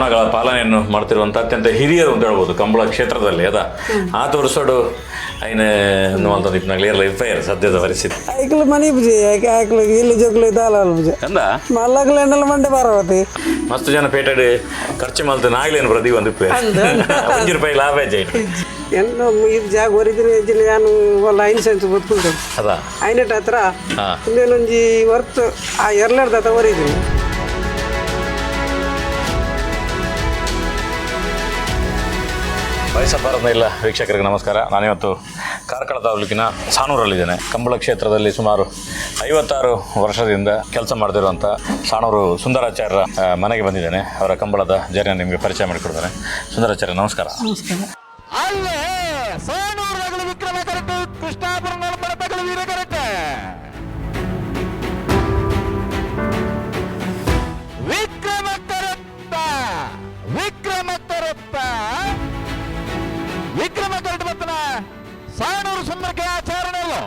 ಕೋಣಗಳ ಪಾಲನೆಯನ್ನು ಮಾಡ್ತಿರುವಂಥ ಅತ್ಯಂತ ಹಿರಿಯರು ಅಂತ ಹೇಳ್ಬೋದು ಕಂಬಳ ಕ್ಷೇತ್ರದಲ್ಲಿ ಅದ ಆ ತೋರಿಸೋಡು ಐನ ನೋಲ್ತಂದು ಇಪ್ಪನಾಗ್ಲಿ ಎಲ್ಲ ಇರ್ತಾಯಿರ ಸದ್ಯದ ಪರಿಸ್ಥಿತಿ ಐಕ್ಲು ಮನಿ ಬುಜಿ ಐಕ್ಲು ಇಲ್ಲಿ ಜೋಕ್ಲು ದಾಲಾಲ್ ಬುಜಿ ಅಂದ ಮಲ್ಲಗ್ಲು ಎಂಡಲ ಮಂಡೆ ಬರವತಿ ಮಸ್ತ್ ಜನ ಪೇಟೆಡ್ ಖರ್ಚು ಮಲ್ತು ನಾಗ್ಲೇನು ಪ್ರತಿ ಒಂದು ₹1 ಲಾಭ ಆಯ್ತು ಎನ್ನು ಇದು ಜಾಗ ಹೊರಿದ್ರೆ ಇಜ್ಜಿನ ನಾನು ಒಲ್ಲ ಐನ್ ಸೆನ್ಸ್ ಬದುకుంటాం ಅದಾ ಐನಟ್ ಹತ್ರ ಇಂದೇನೊಂಜಿ ವರ್ತ್ ಆ ಎರಲರ್ದ ಹತ್ರ ಹೊರಿದ್ದೀನಿ ವಯಸ್ಸಬ್ಬಾರದ ಇಲ್ಲ ವೀಕ್ಷಕರಿಗೆ ನಮಸ್ಕಾರ. ನಾನಿವತ್ತು ಕಾರ್ಕಳ ತಾಲೂಕಿನ ಸಾಣೂರಲ್ಲಿದ್ದೇನೆ. ಕಂಬಳ ಕ್ಷೇತ್ರದಲ್ಲಿ ಸುಮಾರು 56 ವರ್ಷದಿಂದ ಕೆಲಸ ಮಾಡ್ತಿರುವಂಥ ಸಾಣೂರು ಸುಂದರಾಚಾರ್ಯರ ಮನೆಗೆ ಬಂದಿದ್ದೇನೆ. ಅವರ ಕಂಬಳದ ಜರ್ನಿ ನಿಮಗೆ ಪರಿಚಯ ಮಾಡಿಕೊಡ್ತೇನೆ. ಸುಂದರಾಚಾರ್ಯ ನಮಸ್ಕಾರ. ನಮಸ್ಕಾರ. ಅಲ್ಲೇ ಸಾಣೂರು ವಿಕ್ರಮ ಕರೆಕ್ಟ್, ಕೃಷ್ಣಾಪುರ ಬಡತಗಳು ವೀರ correct. Vikrama correct, Vikrama correct, Vikrama correct ಬರ್ತನ ಸಾಣೂರು ಸುಂದರಕ್ಕೆ ಆಚರಣೆಯಲ್ಲೋ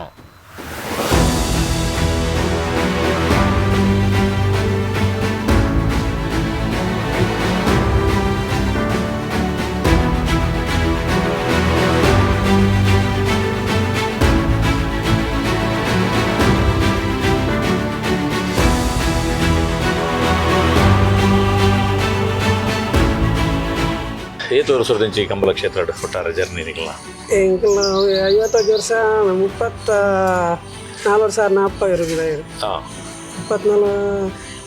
ಏತು ವರ್ಷದಿಂದ ಈ ಕಂಬಳ ಕ್ಷೇತ್ರ ಒಟ್ಟಾರೆ ಜರ್ನಿ ನಿಲ್ಲ ಎಂಕಲ್ 55 ವರ್ಷ 34 ವರ್ಷ ನಾಪ್ಪ ಇರುಗಿದೆ 24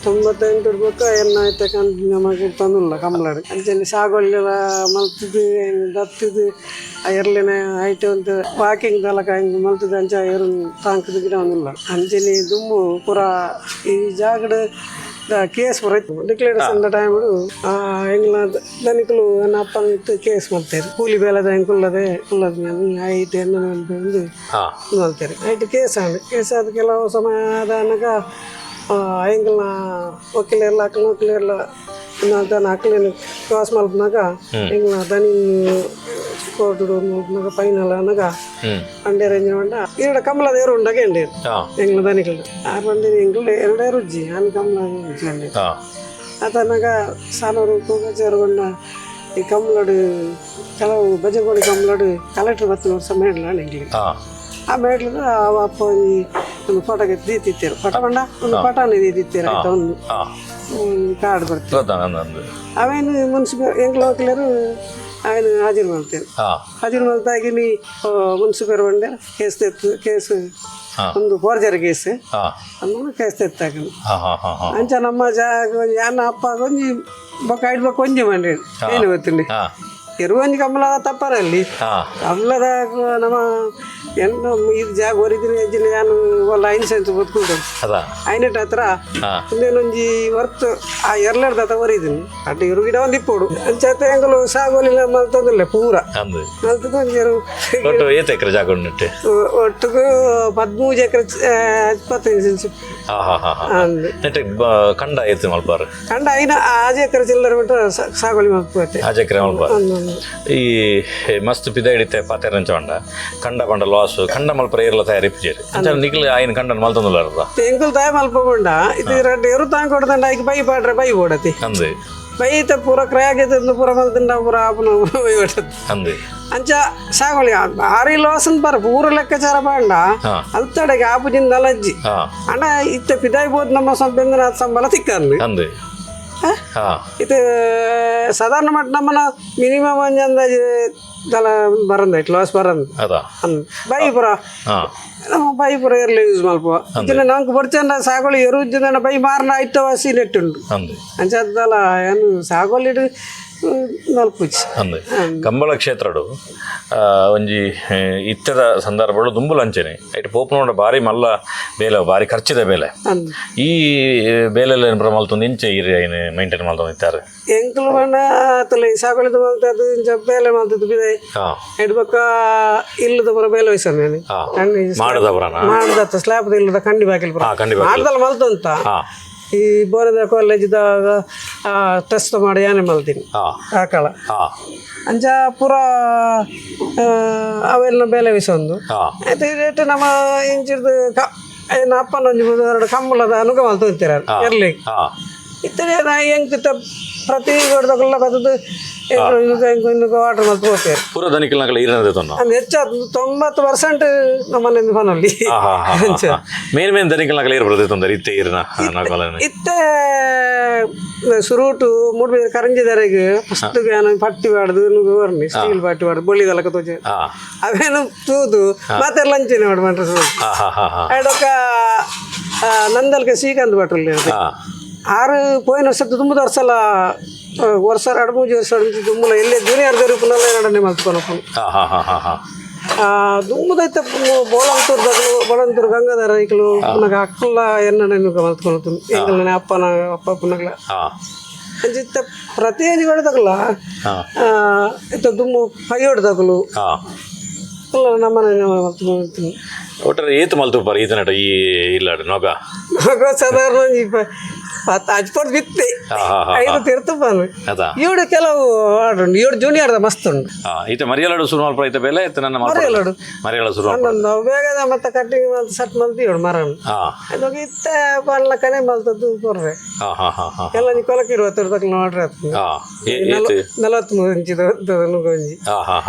98 ಇರ್ಬೇಕು ಏನಾಯ್ತು ಕಂಡು ನಮಗೆ ತಂದಿಲ್ಲ ಕಂಬಳರು ಅಂಚಲ್ಲಿ ಸಾಗೊಳ್ಳೆಲ್ಲ ಮಲ್ತಿದ್ದು ದತ್ತಿದ್ದು ಎರಲಿನ ಐಟು ಅಂತ ವಾಕಿಂಗ್ ತಲಕ ಹಿಂಗೆ ಮಲ್ತಿದ್ದು ಅಂಚ ಏರು ತಾಂಕದ ಗಿಡ ಒಂದಿಲ್ಲ ಅಂಚಲಿ ದುಮ್ಮು ಪೂರ ಈ ಜಾಗಡ ಕೇಸ್ ಬರೈತು ಡಿಕ್ಲೇರೇಷನ್ ಟೈಮ್ ಹೆಂಗಿಲ್ಲ ದನಿಕಲು ಅಪ್ಪ ಇತ್ತು ಕೇಸ್ ಮಾಡ್ತಾರೆ ಕೂಲಿ ಬೇಲದ ಹೆಂಗುಲ್ಲದೆ ಉಲ್ಲದ ಐಟು ಎಣ್ಣೆ ಒಂದು ಮಾಡ್ತಾರೆ ಐಟು ಕೇಸ್ ಆದ ಕೆಲವು ಸಮಯ ಆದ ಅನ್ನಗ ಹೆಂಗಲ್ಲ ವಕೀಲೆಲ್ಲ ವಕೀಲೆಲ್ಲ దాని ఆకలిని క్రాస్ మలుపునాక ఇంకా దాని కోటుడు మలుపునాక ఫైనల్ అనగా ಅಂಡೆ ರೇಂಜ್ ಮಂಡ ಈಡ ಕಮಲ ದೇವರು ಉಂಡಾಗೆ ಅಂಡೆ ಎಂಗ್ಲ ದನಿಗಳು ಆ ಬಂಡಿ ಎಂಗ್ಲ ಎರಡೇ ರುಜ್ಜಿ ಆನ್ ಕಮಲ ರುಜ್ಜಿ ಅಂಡೆ ಅದನ್ನಾಗ ಸಾನೂರು ಕೂಗ ಸೇರ್ಕೊಂಡ ಈ ಕಮಲಡು ಕೆಲವು ಬಜಗೋಡಿ ಕಮಲಡು ಕಲೆಕ್ಟರ್ 10 ವರ್ಷ ಮೇಡ್ಲ ಎಂಗ್ಲಿ ಆ ಮೇಡ್ಲದ ಅಪ್ಪ ಒಂದು ಫೋಟೋಗೆ ದೀತಿತ್ತೇರು ಫೋಟೋ ಬಂಡ ಒಂದು ಫೋಟೋನೇ ದೀತಿತ್ತೇರು ಆಯ್ತಾ ಒಂದು ಕಾರ್ಡ್ ಬರ್ತದೆ ಅವೇನು ಮುನ್ಸಿಪಲ್ ಎಂಗ್ಲ ವಕೀಲರು ఆయన హాజరు ಮಾಡ್ತಾರೆ హాజరు ಮಾಡ್ತಾಗಿ ನೀ ಮುನ್ಸಿಪಲ್ ಬಂಡೆ ಕೇಸ್ ತೆತ್ತು ಕೇಸ್ ಒಂದು ಫೋರ್ಜರಿ ಕೇಸ್ ಅನ್ನ ಕೇಸ್ ತೆತ್ತಾಗ ಅಂಚ ನಮ್ಮ ಜಾಗ ಯಾನ ಅಪ್ಪ ಕೊಂಚಿ ಬೊಕ್ಕ ಐಡ್ಬೇಕು ಕೊಂಚಿ ಮಂಡಿ ಏನು ಗೊತ್ತಿಲ್ಲ ಇರುವಂಜಿ ಕಮಲ ತಪ್ಪರಲ್ಲಿ ಕಮಲದ ನಮ್ಮ ಎನ್ನು ಇದು ಜಾಗ ಹೊರಿದ್ರೆ ಹೆಜ್ಜಿನ ನಾನು ಒಲ್ಲ ಐನ್ ಸೆನ್ಸ್ ಬದುకుంటాం ಐನಟ್ ಹತ್ರ ಇಂದೇನೊಂಜಿ ವರ್ತ್ ಆ ಎರಲರ್ದ ಹತ್ರ ಹೊರಿದ್ದೀನಿ ಅಡ್ಡ ಇರು ಗಿಡ ಒಂದು ಇಪ್ಪೋಡು ಅಂಚತೆ ಹೆಂಗಲು ಸಾಗೋಲಿಲ್ಲ ಮಲ್ತದಿಲ್ಲ ಪೂರ ಮಲ್ತದ ಒಂಜರು ಎಕರೆ ಜಾಗ ಒಟ್ಟಿಗೆ 13 ಎಕರೆ 25 ಸೆನ್ಸ್ ಕಂಡ ಏತು ಮಲ್ಪಾರು ಕಂಡ ಐನ 6 ಎಕರೆ ಚಿಲ್ಲರೆ ಬಿಟ್ಟು ಸಾಗೋಲಿ ಮಲ್ಪತ್ತೆ 6 ಎಕರೆ ಮಲ್ಪಾರು ಈ ಮಸ್ತ್ ಪಿದ ಹಿಡಿತೆ ಪಾತೆರ ಅಂಚ ಕಂಡ ಬಂಡ ಲಾಸ್ ಕಂಡ ಮಲ್ಪರ ಏರ್ಲ ತಯಾರಿ ಪಿಜೇರಿ ಅಂಚ ನಿಕ್ಲಿ ಆಯ್ನ ಕಂಡ ಮಲ್ತಂದುಲ್ಲ ಎಂಕಲ್ ತಾಯ ಮಲ್ಪಕೊಂಡ ಇದು ಎರಡು ಎರು ತಾಂಗ್ ಕೊಡ್ದಂಡ ಈಗ ಬೈ ಪಾಡ್ರೆ ಬೈ ಓಡತಿ ಅಂದೆ ಬೈತ ಪೂರ ಕ್ರಯಾಗಿದ್ದು ಪೂರ ಮಲ್ತಂಡ ಪೂರ ಆಪನ ಬೈ ಓಡತಿ ಅಂದೆ ಅಂಚ ಸಾಗೋಳಿ ಭಾರಿ ಲಾಸನ್ ಬರ ಪೂರ ಲೆಕ್ಕಾಚಾರ ಬಾಂಡ ಅಲ್ತಡೆಗೆ ಆಪುಜಿಂದ ಅಲಜ್ಜಿ ಅಣ್ಣ ಇತ್ತ ಪಿದಾಯಿ ಬೋದು ನಮ್ಮ ಸಂಬಂಧನಾಥ ಸಂಬಳ ತಿಕ್ಕಂದು ಅಂದೆ ಇದು ಸಾಧಾರಣ ಮಟ್ಟ ನಮ್ಮನ ಮಿನಿಮಮ್ ಒಂದು ಅಂದಾಜು ದಲ ಬರಂದ ಲಾಸ್ ಬರಂದ ಬೈಪುರ ನಮ್ಮ ಬೈಪುರ ಇರಲಿ ಯೂಸ್ ಮಲ್ಪ ಇದನ್ನ ನಂಗೆ ಬರ್ಚಂಡ ಸಾಗೋಳಿ ಎರುಜ್ಜನ ಬೈ ಮಾರನ ಐಟ ವಾಸಿ ನೆಟ್ಟುಂಡು ಅಂಚದ್ದಲ್ಲ ಏನು ಸಾಗೋಳಿ ನಲ್ಪುಚ್ಚಿ ಕಂಬಳ ಕ್ಷೇತ್ರಡು ಒಂಜಿ ಇತ್ತದ ಸಂದರ್ಭಗಳು ದುಂಬುಲು ಅಂಚೆನೆ ಐಟ್ ಪೋಪುನೋಡ ಬಾರಿ ಮಲ್ಲ ಬೇಲೆ ಬಾರಿ ಖರ್ಚಿದ ಬೇಲೆ ಈ ಬೇಲೆಲ್ಲ ಏನು ಮಲ್ತೊಂದು ಇಂಚೆ ಇರಿ ಏನು ಮೈಂಟೈನ್ ಮಾಡ್ತೊಂದು ಇತ್ತಾರೆ ಎಂಕಲು ಬಣ್ಣ ಆತಲ್ಲ ಸಾಗೋಳಿದ ಮಲ್ತದ್ದು ಇಂಚ ಬೇಲೆ ಮಲ್ತದ್ದು ಬಿದೆ ಎಡ್ಬಕ್ಕ ಇಲ್ಲದ ಬರ ಬೇಲೆ ವಯಸ್ಸ ಮಾಡದ ಸ್ಲ್ಯಾಬ್ದ ಇಲ್ಲದ ಕಂಡಿ ಬಾಕಿಲ್ ಮಾಡ್ದಲ್ಲ ಮಲ್ತಂತ ಈ ಬೋರದ ಕಾಲೇಜ್ದಾಗ ಟೆಸ್ಟ್ ಮಾಡಿ ಏನೇ ಮಲ್ತೀನಿ ಆಕಳ ಅಂಚ ಪೂರ ಅವೆಲ್ಲ ಬೇಲೆ ವಿಸೊಂದು ಆಯ್ತು ರೇಟ್ ನಮ್ಮ ಇಂಚಿಡ್ದು ಏನು ಅಪ್ಪನೊಂದು 2 ಕಂಬಳದ ಅನುಗ ಮಲ್ತಂತೀರ ಇರ್ಲಿ ಇತ್ತಡೆ ನಾ ಹೆಂಗೆ ಪ್ರತಿ ಗೋಡದಲ್ಲ ಬರ್ತದೆ ಇನ್ನು ವಾಟರ್ ಮತ್ತೆ ಹೋಗ್ತಾರೆ ಪೂರ ದನಿಕಲ್ನಾಗಲ ಇರನದೆ ತೊನ್ನ ಅದು ಹೆಚ್ಚಾದ 90% ನಮ್ಮನೆಯಿಂದ ಮನಲ್ಲಿ ಮೇನ್ ಮೇನ್ ದನಿಕಲ್ನಾಗಲ ಇರ್ ಬರ್ತದೆ ತೊಂದರೆ ಇತ್ತೆ ಇರ್ನ ನಾಗಲನೆ ಇತ್ತೆ ಸುರೂಟು ಮೂಡ್ಬಿದ್ರೆ ಕರಂಜಿದರೆಗೆ ಫಸ್ಟ್ ಪಟ್ಟಿ ಬಾಡ್ದು ವರ್ಣಿ ಸ್ಟೀಲ್ ಪಟ್ಟಿ ಬಾಡ್ದು ಬೊಳ್ಳಿದಲಕ ತೋಜೆ ಅವೇನು ತೂದು ಮತ್ತೆ ಲಂಚನೆ ಮಾಡಿ ಮಾಡ್ರೆ ಅಡೊಕ್ಕ ನಂದಲ್ಕೆ ಶ್ರೀಕಾಂತ್ ಭಟ್ರಲ್ಲಿ ಆರು ಪೋಯಿನ ವರ್ಷದ್ದು ತುಂಬ ವರ್ಷಲ ವರ್ಷ 2-3 ವರ್ಷ ದುಮ್ಮಲ ಎಲ್ಲೇ ಜೂನಿಯರ್ ರೂಪನಲ್ಲೇ ನಡನೆ ಮಾಡ್ಕೊಳಪ್ಪು ದುಮ್ಮದೈತೆ ಬೋಳಂತೂರು ಗಂಗಾಧರ ಈಗಲು ನನಗೆ ಅಕ್ಕಲ್ಲ ಎನ್ನ ಮಲ್ತ್ಕೊಳ್ತು ಎಂಗಲ್ ಅಪ್ಪ ಪುನಗ್ಲ ಅಂಚಿತ್ತ ಪ್ರತಿಯೊಂದು ಹೊಡೆದಾಗಲ್ಲ ಇತ್ತ ದುಮ್ಮು ಕೈ ಹೊಡೆದಾಗಲು ಅಲ್ಲ ನಮ್ಮನೆ ಮಲ್ತ್ಕೊಳ್ತೀನಿ ಒಟ್ಟಾರೆ ಏತು ಮಲ್ತುಪ್ಪಾರ ಈತ ನಟ ಈ ಇಲ್ಲ ನೊಗ ಸಾಧಾರಣ ಹಚ್ಪಟ್ಟು ಬಿತ್ತೆ 5 ತಿರ್ತಪ್ಪಾನು ಇವಡು ಕೆಲವು ಆಡು ಇವಡು ಜೂನಿಯರ್ದ ಮಸ್ತ್ ಉಂಟು ಈತ ಮರಿಯಲಾಡು ಶುರು ಮಾಡ್ಪ ಐತ ಬೇಲೆ ಇತ್ತ ನನ್ನ ಮರಿಯಲಾಡು ಮರಿಯಲಾಡು ಶುರು ನಾವು ಬೇಗದ ಮತ್ತೆ ಕಟ್ಟಿಂಗ್ ಮತ್ತೆ ಸಟ್ ಮಲ್ತಿ ಇವಡು ಮರನು ಅದಾಗ ಇತ್ತ ಪಲ್ಲ ಕನೆ ಮಲ್ತದ್ದು ಕೊರ್ರೆ ಎಲ್ಲ ನೀ ಕೊಲಕ್ಕೆ 20 ರೂಪಾಯಿ ನೋಡ್ರಿ 43 ಇಂಚಿದ ನುಗ್ಗೊಂಜಿ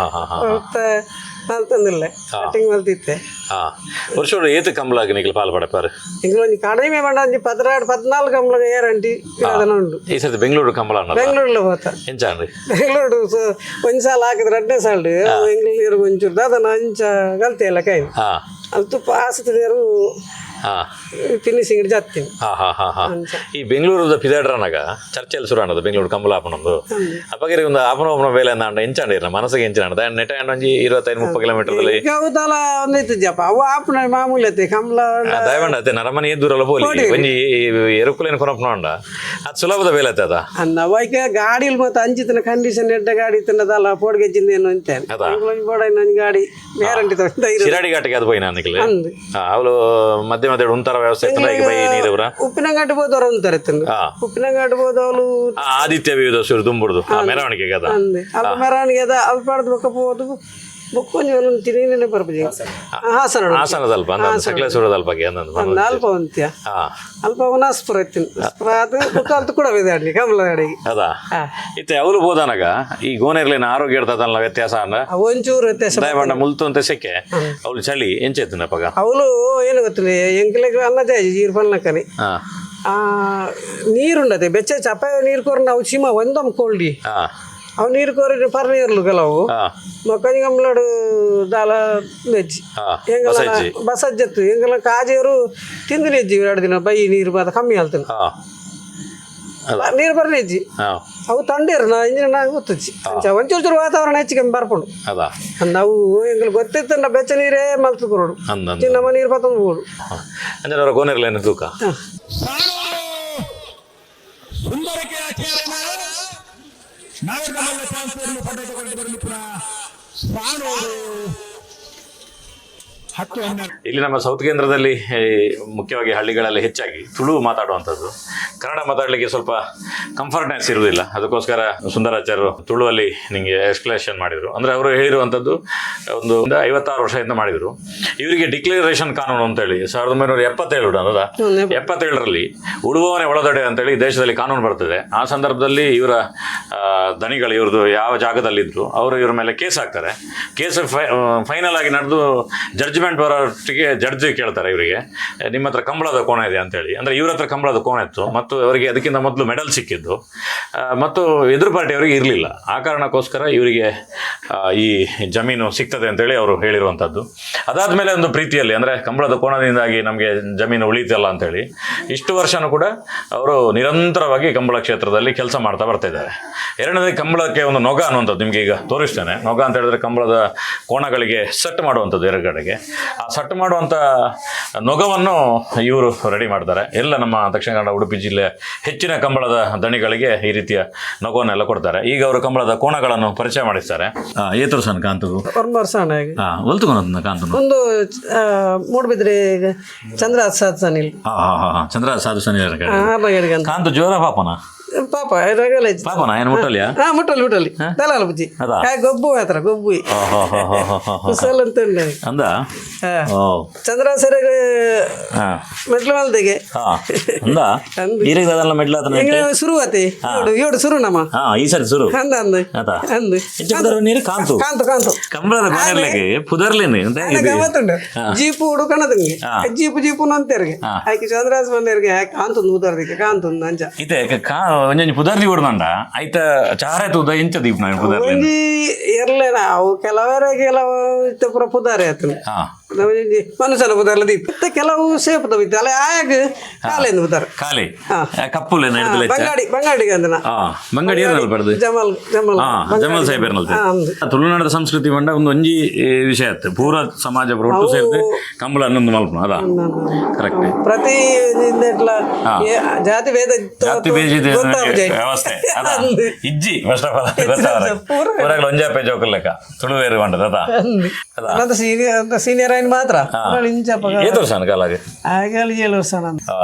ಮತ್ತೆ ಮಲ್ತಂದಿಲ್ಲ ಕಟ್ಟಿಂಗ್ ಮಲ್ತಿತ್ತೆ ವರ್ಷ ಏತು ಕಂಬಳಾಗಿ ನಿಖಿಲ್ ಪಾಲ್ ಪಡಪಾರು ಇಂಗ್ಲೊಂಜಿ ಕಡಿಮೆ ಬಂಡ 14 ಕಂಬಳ ಗ್ಯಾರಂಟಿ ಇರೋದನ್ನ ಉಂಟು ಈ ಸರ್ತಿ ಬೆಂಗಳೂರು ಕಂಬಳ ಬೆಂಗಳೂರಲ್ಲಿ ಹೋತ ಎಂಚಾನ್ರಿ ಬೆಂಗಳೂರು ಒಂದು ಸಾಲ ಹಾಕಿದ್ರೆ 2ನೇ ಸಾಲು ಬೆಂಗಳೂರು ಒಂಚೂರು ಅದನ್ನ ಅಂಚ ಗಲ್ತಿ ಎಲ್ಲ ಕೈ ಅದು ತುಪ್ಪ ಆಸತಿದ್ರು ಫಿನಿಶಿಂಗ್ ಜಾಸ್ತಿ ಈ ಬೆಂಗಳೂರದ ಪಿದಾಡ್ರನಾಗ ಚರ್ಚೆಯಲ್ಲಿ ಶುರು ಅನ್ನೋದು ಬೆಂಗಳೂರು ಕಂಬಲಾಪನೊಂದು ಅಪ್ಪಗಿರಿ ಒಂದು ಆಪನ ಬೇಲೆ ಅಂದ ಎಂಚಾಂಡಿರ ಮನಸ್ಸಿಗೆ ಎಂಚಿನ ನೆಟ ಒಂಜಿ 25-30 ಕಿಲೋಮೀಟರ್ದಲ್ಲಿ ಹೌದಲ್ಲ ಒಂದೈತು ಜಪ ಅವು ಆಪನ ಮಾಮೂಲಿ ಐತೆ ಕಮಲ ದಯವಂಡ ಅತ್ತೆ ನರಮನೆ ದೂರಲ್ಲ ಹೋಲಿ ಒಂಜಿ ಎರುಕುಲೇನು ಕೊನಪ್ನ ಉಂಡ ಅದು ಸುಲಭದ ಬೇಲೆ ಅತ್ತೆ ಅದ ಅವಕ್ಕೆ ಗಾಡಿಲಿ ಮತ್ತೆ ಅಂಚಿತನ ಕಂಡೀಷನ್ ಎಡ್ಡ ಗಾಡಿ ತಿನ್ನದಲ್ಲ ಪೋಡ್ಗೆಜ್ಜಿಂದ ಏನು ಅಂತೇನೆ ಬೋಡ ಇನ್ನೊಂದು ಗಾಡಿ ಗ್ಯಾರಂಟಿ ಶಿರಾಡಿ ಘಾಟಿಗೆ ಅದು ಹೋಯ್ನ ಅನ್ನಿಕ್ಲೆ ಅವಳು ಮಧ್ಯ ಮಧ್ಯ ಉಂತರ ವ್ಯವಸ್ಥೆ ನೀರವರ ಉಪ್ಪಿನಂಗಡ್ಡಿ ಹೋದವ್ರು ಅಂತಾರೆ ಉಪ್ಪಿನಂಗಡ್ಡಿ ಹೋದವಳು ಆದಿತ್ಯ ವಿವಿಧ ದುಂಬುಡ್ದು ಮೆರವಣಿಗೆಗೆ ಅದ ಅಲ್ಪ ಮೆರವಣಿಗೆ ಅದ ಅಲ್ಪ ಪಡೆದು ಬೊಕ್ಕ ಹೋದು ಬೊಕ್ಕೊಂಜಿ ತಿನ್ನೇ ಬರ್ಬೋದು ಹಾಸನದಲ್ಪ ಸಕಲೇಶ್ವರದಲ್ಪಗೆ ಅಲ್ಪ ಅಂತ್ಯ ಅಲ್ಪ ನಾಸ್ಪುರ ಎತ್ತಿನ ಅದು ಬುಕ್ಕ ಅಂತ ಕೂಡ ಬಿದ್ದಾಡ್ಲಿ ಕಮಲ ಅಡಿಗೆ ಅದಾ ಇತ್ತೆ ಅವಳು ಬೋದನಾಗ ಈ ಗೋನೆರ್ಲಿನ ಆರೋಗ್ಯ ಇರ್ತದಲ್ಲ ವ್ಯತ್ಯಾಸ ಅನ್ನ ಒಂಚೂರು ವ್ಯತ್ಯಾಸ ದಯಮಾಡ ಮುಲ್ತು ಅಂತ ಸೆಕೆ ಅವಳು ಚಳಿ ಎಂಚೆತ್ತಿನ ಪಗ ಅವಳು ಏನು ಗೊತ್ತಿಲ್ಲ ಎಂಕ್ಲೆಗ್ ಅನ್ನದೇ ಜೀರು ಪನ್ನಕನಿ ನೀರುಂಡದೆ ಬೆಚ್ಚ ಚಪ್ಪ ನೀರು ಕೋರ್ ನಾವು ಚಿಮ ಒಂದಮ್ ಕೋಲ್ಡಿ ಅವು ನೀರು ಕೋರಿ ಪರ್ನೀರ್ಲು ಕೆಲವು ಮೊಕ್ಕಂಜಿ ಕಂಬ್ಲಾಡು ದಾಲ ನೆಜ್ಜಿ ಎಂಗಲ ಬಸಜ್ಜತ್ತು ಎಂಗಲ ಕಾಜೇರು ತಿಂದು ನೆಜ್ಜಿ 2 ದಿನ ಬೈ ನೀರು ಬಾದ ಕಮ್ಮಿ ಆಲ್ತಾನೆ ನೀರು ಬರ್ನೆಜ್ಜಿ ಅವು ತಂಡೇರು ನಾ ಇಂಜಿನ ಗೊತ್ತಜ್ಜಿ ಒಂಚೂರು ವಾತಾವರಣ ಹೆಚ್ಚು ಕಮ್ಮಿ ಬರ್ಕೊಂಡು ನಾವು ಎಂಗಲ್ ಗೊತ್ತಿತ್ತ ಬೆಚ್ಚ ನೀರೇ ಮಲ್ತು ಕೊರೋಡು ನಮ್ಮ ನೀರು ಬತ್ತೊಂದು ಬೋಡು ಅಂದ್ರೆ ಗೋನೆರ್ಲೇನು ತೂಕ ಇಲ್ಲಿ ನಮ್ಮ ಸೌತ್ ಕೇಂದ್ರದಲ್ಲಿ ಮುಖ್ಯವಾಗಿ ಹಳ್ಳಿಗಳಲ್ಲಿ ಹೆಚ್ಚಾಗಿ ತುಳು ಮಾತಾಡುವಂಥದ್ದು ಕನ್ನಡ ಮಾತಾಡಲಿಕ್ಕೆ ಸ್ವಲ್ಪ ಕಂಫರ್ಟ್ನೆಸ್ ಇರುವುದಿಲ್ಲ. ಅದಕ್ಕೋಸ್ಕರ ಸುಂದರಾಚಾರ್ಯರು ತುಳುವಲ್ಲಿ ನಿಮಗೆ ಎಕ್ಸ್ಪ್ಲೇಷನ್ ಮಾಡಿದರು. ಅಂದರೆ ಅವರು ಹೇಳಿರುವಂಥದ್ದು ಒಂದು 56 ವರ್ಷದಿಂದ ಮಾಡಿದರು. ಇವರಿಗೆ ಡಿಕ್ಲರೇಷನ್ ಕಾನೂನು ಅಂತೇಳಿ 1977 ಅನ್ನೋದ 77ರಲ್ಲಿ ಉಳುವವನೇ ಒಳದಡೆ ಅಂತೇಳಿ ದೇಶದಲ್ಲಿ ಕಾನೂನು ಬರ್ತದೆ. ಆ ಸಂದರ್ಭದಲ್ಲಿ ಇವರ ದಣಿಗಳು ಇವ್ರದ್ದು ಯಾವ ಜಾಗದಲ್ಲಿದ್ದರು ಅವರು ಇವ್ರ ಮೇಲೆ ಕೇಸ್ ಹಾಕ್ತಾರೆ. ಕೇಸ್ ಫೈನಲ್ ಆಗಿ ನಡೆದು ಜಡ್ಜ್ಮೆಂಟ್ ಬರೋಷ್ಟಿಗೆ ಜಡ್ಜ್ ಕೇಳ್ತಾರೆ ಇವರಿಗೆ, ನಿಮ್ಮ ಹತ್ರ ಕಂಬಳದ ಕೋಣ ಇದೆ ಅಂತೇಳಿ. ಅಂದರೆ ಇವ್ರ ಹತ್ರ ಕಂಬಳದ ಕೋಣ ಇತ್ತು ಮತ್ತು ಅವರಿಗೆ ಅದಕ್ಕಿಂತ ಮೊದಲು ಮೆಡಲ್ ಸಿಕ್ಕಿದ್ದು ಮತ್ತು ಎದುರು ಪಾರ್ಟಿಯವರಿಗೆ ಇರಲಿಲ್ಲ. ಆ ಕಾರಣಕ್ಕೋಸ್ಕರ ಇವರಿಗೆ ಈ ಜಮೀನು ಸಿಗ್ತದೆ ಅಂತೇಳಿ ಅವರು ಹೇಳಿರುವಂಥದ್ದು. ಅದಾದಮೇಲೆ ಒಂದು ಪ್ರೀತಿಯಲ್ಲಿ ಅಂದರೆ ಕಂಬಳದ ಕೋಣದಿಂದಾಗಿ ನಮಗೆ ಜಮೀನು ಉಳಿತಲ್ಲ ಅಂತೇಳಿ ಇಷ್ಟು ವರ್ಷನೂ ಕೂಡ ಅವರು ನಿರಂತರವಾಗಿ ಕಂಬಳ ಕ್ಷೇತ್ರದಲ್ಲಿ ಕೆಲಸ ಮಾಡ್ತಾ ಬರ್ತಿದ್ದಾರೆ. ಎರಡನೇದು ಕಂಬಳಕ್ಕೆ ಒಂದು ನೊಗ ಅನ್ನುವಂಥದ್ದು ನಿಮಗೆ ಈಗ ತೋರಿಸ್ತೇನೆ. ನೊಗ ಅಂತ ಹೇಳಿದ್ರೆ ಕಂಬಳದ ಕೋಣಗಳಿಗೆ ಸೆಟ್ ಮಾಡುವಂಥದ್ದು ಎರಗಡೆಗೆ. ಆ ಸೆಟ್ ಮಾಡುವಂಥ ನೊಗವನ್ನು ಇವರು ರೆಡಿ ಮಾಡ್ತಾರೆ. ಎಲ್ಲ ನಮ್ಮ ದಕ್ಷಿಣ ಕನ್ನಡ ಉಡುಪಿ ಜಿಲ್ಲೆ ಹೆಚ್ಚಿನ ಕಂಬಳದ ದಣಿಗಳಿಗೆ ಈ ರೀತಿಯ ನೊಗವನ್ನೆಲ್ಲ ಕೊಡ್ತಾರೆ. ಈಗ ಅವರು ಕಂಬಳದ ಕೋಣಗಳನ್ನು ಪರಿಚಯ ಮಾಡಿಸ್ತಾರೆ. ಏತರು ಸಣ್ಣ ಕಾಂತು ಹೊಲ್ತುಕೊಂಡು ಕಾಂತು ಒಂದು ಮೂಡ್ಬಿದ್ರೆ ಚಂದ್ರ ಸಾಧು ಸನಿಲ್ ಚಂದ್ರ ಸಾಧು ಸನಿಲ್ ಕಾಂತು ಜೋರ ಪಾಪನ ಪಾಪ ರಗಲ ಇಜ್ಜಿ ಪಾಪನ ಏನು ಮುಟ್ಟಲಿಯಾ ಮುಟ್ಟಲಿ ದಲಾಲ ಬುಜ್ಜಿ ಅದಾ? ಗೊಬ್ಬು ಮಾತ್ರ ಗೊಬ್ಬು ಕುಸಲ್ ಅಂತ ಉಂಡೆ ಅಂದ ಓ ಚಂದ್ರಾಸರಿಗೆ ಹಾಂ ಮೆಟ್ಲು ಮಲ್ದೆಗೆ ಹಾಂ ಅಂದ ಈರಿಗೆ ಅದೆಲ್ಲ ಮೆಡ್ಲ ಅದನ್ನ ಈಗ ಶುರುವಾತಿ ಏಡು ಶುರು ನಮ್ಮ ಹಾಂ ಈ ಸರಿ ಶುರು ಅಂದ ಅಂದ ಆತಾ ಅಂದ ಹೆಚ್ಚು ಪುದರ್ ನೀರು ಕಾಂತು ಕಾಂತು ಕಂಬಳದ ಕೊನೆರ್ಲೆಗೆ ಪುದರ್ಲೇನೆ ಅಂತ ಗಮ್ಮತ್ತುಂಡು ಜೀಪು ಹುಡುಕಣದಂಗೆ ಜೀಪು ಅಂತೆರ್ಗೆ ಆಯ್ಕೆ ಚಂದ್ರಾಸ ಬಂದೆರ್ಗೆ ಕಾಂತೊಂದು ಉದಾರ್ದಿಕ್ಕೆ ಕಾಂತೊಂದು ಅಂಚ ಇತ್ತೆ ಒಂಜೊಂಜಿ ಪುದರ್ಲಿ ಓಡ್ದಂಡ ಐತ ಚಾರೆ ತೂದ ಇಂಚ ದೀಪ ನಾನು ಪುದರ್ಲಿ ಒಂಜಿ ಇರ್ಲೇನ ಅವು ಕೆಲವು ಇತ್ತ ಪುರ ಪುದಾರೆ ಆತನು ಹಾಂ ಮನುಷ್ಯನ ಪುದಾರ್ಲ ದೀಪ ಇತ್ತ ಕೆಲವು ಸೇಪದ ಬಿತ್ತು ಅಲ್ಲ ಆಗ ಕಾಲೆಂದು ಪುದಾರ ಖಾಲಿ ಕಪ್ಪುಲೇನ ಹಿಡಿದಲೆ ಬಂಗಾಡಿಗೆ ಅಂದನ ಮಂಗಡಿ ಏರ್ನಲ್ ಪಡೆದು ಜಮಲ್ ಜಮಲ್ ಸಾಹೇಬ್ ಏರ್ನಲ್ತೆ ತುಳುನಾಡದ ಸಂಸ್ಕೃತಿ ಬಂಡ ಒಂದು ಒಂಜಿ ವಿಷಯ ಆಯ್ತು ಪೂರ ಸಮಾಜ ಒಟ್ಟು ಸೇರಿದೆ ಕಂಬಳ ಅನ್ನೊಂದು ಮಲ್ಪನ ಅದ ಕರೆಕ್ಟ್ ಪ್ರತಿ ಜಾತಿ ಭೇದ ಜಾತಿ ಬೇಜಿದ ವ್ಯವಸ್ಥೆ ಅದ ಇಜ್ಜಿ ಫಸ್ಟ್ ಆಫ್ ಆಲ್ ಗೊತ್ತಾಗ ಊರಾಗ ಒಂಜಾಪೆ ಜೋಕಲ್ ಲೆಕ್ಕ ತುಳುವೇರು ಬಂಡದ ಅದ ಸೀನಿಯರ್ ಆಯ್ತು ಮಾತ್ರ ಏತು ವರ್ಷ ಕಾಲಾಗ ಆಗ 7 ವರ್ಷ